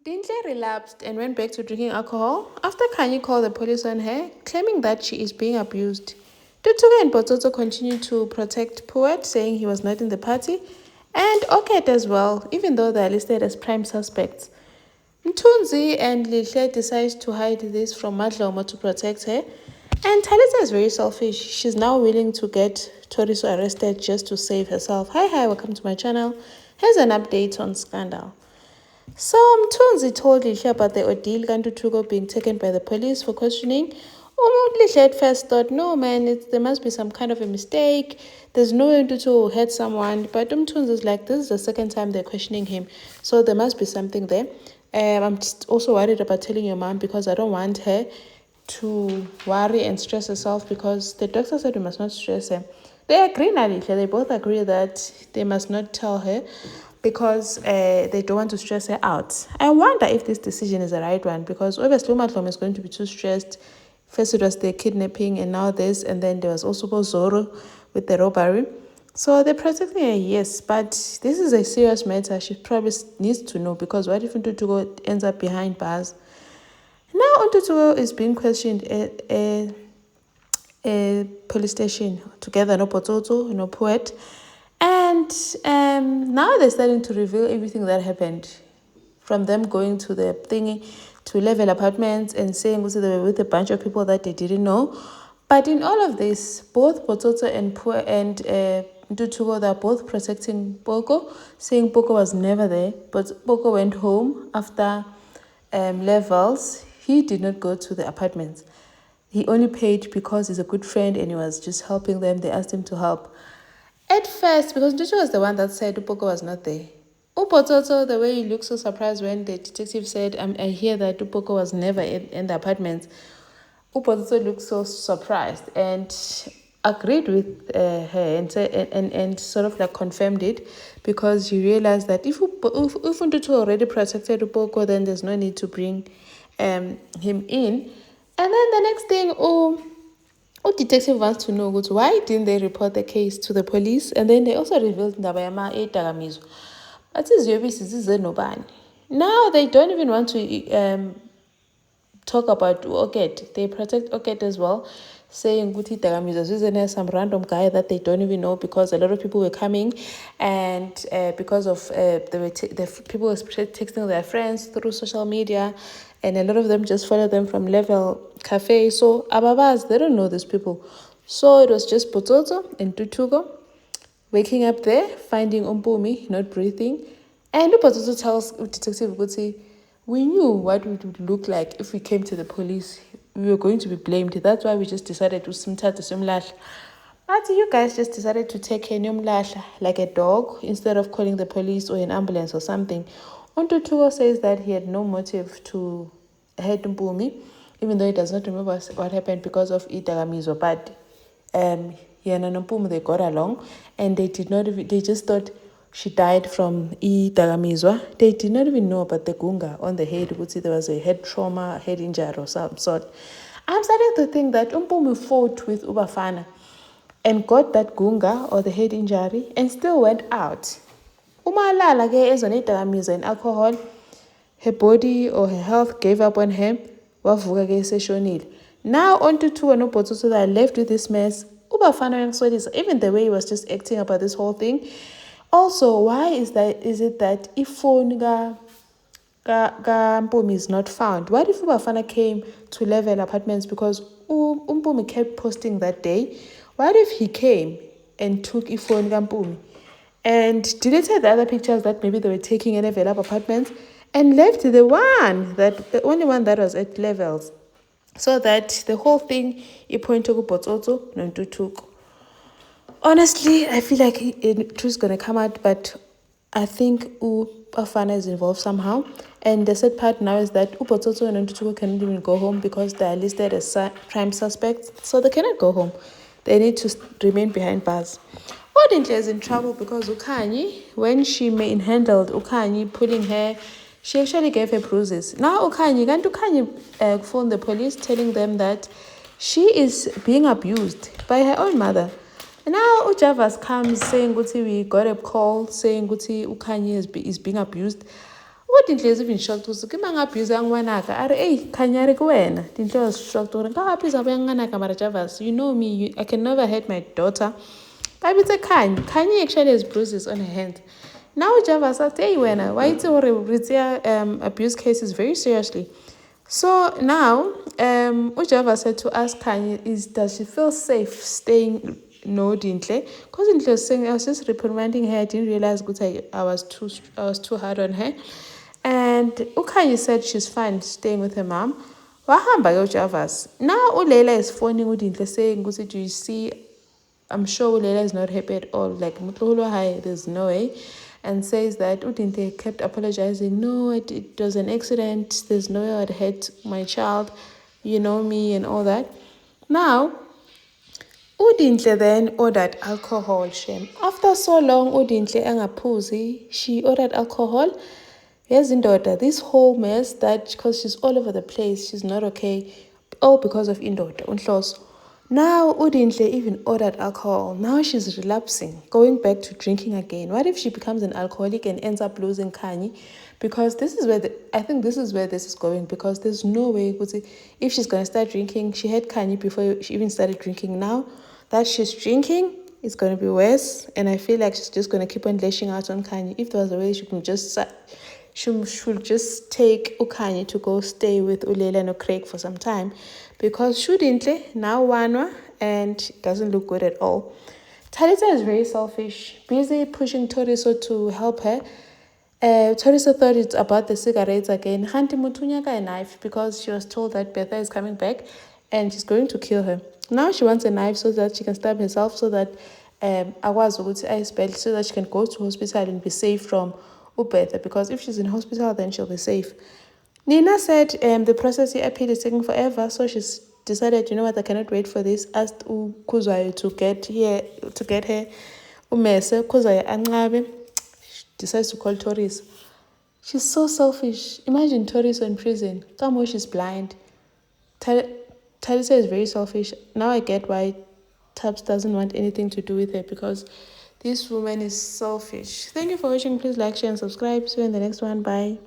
Dintle relapsed and went back to drinking alcohol after Kanye called the police on her, claiming that she is being abused. Tutuga and Bototo continued to protect Poet, saying he was not in the party, and Oket as well, even though they are listed as prime suspects. Mtunzi and Lihle decide to hide this from Madlomo to protect her, and Talita is very selfish. She's now willing to get Toriso arrested just to save herself. Hi, welcome to my channel. Here's an update on Scandal. So Mtunzi told Lihle about the ordeal Kantutuko being taken by the police for questioning. Lihle at first thought, no man, there must be some kind of a mistake. There's no way to hurt someone. But Mtunzi is like, this is the second time they're questioning him. So there must be something there. I'm just also worried about telling your mom because I don't want her to worry and stress herself because the doctor said we must not stress her. They agree, Nalihle. They both agree that they must not tell her because they don't want to stress her out. I wonder if this decision is the right one because obviously Umatlom is going to be too stressed. First it was the kidnapping and now this, and then there was also Zoro with the robbery. So they're protecting her, yes, but this is a serious matter. She probably needs to know because what if Ntutuko ends up behind bars? Now Ntutuko is being questioned at a police station together, no Pototo, no Poet. And now they're starting to reveal everything that happened. From them going to the thingy, to level apartments and saying also they were with a bunch of people that they didn't know. But in all of this, both Pototo and Ntutuko, they're both protecting Boko, saying Boko was never there. But Boko went home after levels. He did not go to the apartments. He only paid because he's a good friend and he was just helping them. They asked him to help. At first, because Ntutu was the one that said Upoko was not there. Upototo, the way he looked so surprised when the detective said, I hear that Upoko was never in the apartment. Upototo looked so surprised and agreed with her and sort of like confirmed it because he realized that if Ntutu already protected Upoko, then there's no need to bring him in. And then the next thing, detective wants to know why didn't they report the case to the police, and then they also revealed indaba yama-edakamizwa. But iziyobisi zize nobani. Now they don't even want to talk about Oket. They protect Oket as well, saying Guti Dagamizwa some random guy that they don't even know because a lot of people were coming and because of the people were texting their friends through social media and a lot of them just follow them from Level Cafe. So Ababas, they don't know these people. So it was just Pototo and Tutugo waking up there, finding Umpumi not breathing. And Pototo tells Detective Guti, we knew what it would look like if we came to the police. We were going to be blamed. That's why we just decided to simtata simlash. But you guys just decided to take Kenyum like a dog instead of calling the police or an ambulance or something. Ontutuo says that he had no motive to hurt Mpumi, even though he does not remember what happened because of Itagamizo. But he and Mpumi, they got along and they did not even, they just thought she died from Dagamizwa. They did not even know about the gunga on the head. You could see there was a head trauma, head injury or some sort. I'm starting to think that Mpumi fought with Ubafana and got that gunga or the head injury and still went out. Umalala ke ezonedagamizo and alcohol, her body or her health gave up on her. Wavuka ke seshonile. Now on to two and Pototo that I left with this mess. Ubafana and Swedish, even the way he was just acting about this whole thing. Also, why is it that if phone ga Mpumi is not found? What if Ubafana came to Level Apartments because Mpumi kept posting that day? What if he came and took phone ga Mpumi and deleted the other pictures that maybe they were taking in Level Apartments and left the only one that was at Levels, so that the whole thing ipointed to Pototo Nontutuko? Honestly, I feel like truth is gonna come out, but I think Bafana is involved somehow. And the sad part now is that Upototo and Ntutuko cannot even go home because they are listed as prime suspects, so they cannot go home. They need to remain behind bars. Odintle is in trouble because Ukanyi, when she manhandled Ukanyi, pulling her, she actually gave her bruises. Now Ukanyi phoned the police telling them that she is being abused by her own mother. Now Ujavas comes saying Guti, we got a call saying Guti Ukanyi is being abused. Dintle is even shocked ukuthi ke mangabhiza ngwanaka are khanyari ku wena. Dintle was shocked gore nka abhiza ba ngwanaka mara Javas, you know me, I can never hurt my daughter. Kabitse Khanyi actually has bruises on her hand. Now Javas said, hey wena, why it's abuse cases very seriously. So now Ujava said to ask Khanyi, does she feel safe staying no Dintle? Because Dintle was saying, I was just reprimanding her, I didn't realize I was too hard on her. And Ukhanyi said she's fine staying with her mom. Wahamba Ujavas. Now Ulela is phoning Udintle saying, do you see, I'm sure Ulela is not happy at all. Like Mutluhulu, there's no way. And says that Udinte kept apologizing. No, it was an accident. There's no way I'd hurt my child. You know me and all that. Now, Udintle then ordered alcohol. Shame. After so long, Udintle angaphuzi, she ordered alcohol. Yes, Indoda, this whole mess that because she's all over the place, she's not okay. All because of Indoda, Unhloso. Now, Udintle even ordered alcohol. Now she's relapsing, going back to drinking again. What if she becomes an alcoholic and ends up losing Khanyi? Because this is where I think this is where this is going. Because there's no way, if she's going to start drinking, she had Khanyi before she even started drinking. Now that she's drinking, it's going to be worse. And I feel like she's just going to keep on lashing out on Khanyi. If there was a way she could just... She should just take Ukhanyi to go stay with Ulela and Craig for some time, because shouldn't now Wanwa and it doesn't look good at all. Talita is very selfish, busy pushing Toriso to help her. Toriso thought it's about the cigarettes again. Hanti Mutunya got a knife because she was told that Betha is coming back and she's going to kill her. Now she wants a knife so that she can stab herself, so that so that she can go to hospital and be safe from Ubetha, because if she's in hospital then she'll be safe. Nina said the process appeal is taking forever, so she's decided, you know what, I cannot wait for this. Asked Kuzwayo to get her Umese. Kuzwayo Angabe decides to call Toris. She's so selfish. Imagine Toris in prison. Kamo, she's blind. Talisa is very selfish. Now I get why Tubbs doesn't want anything to do with her, because this woman is selfish. Thank you for watching. Please like, share, and subscribe. See you in the next one. Bye.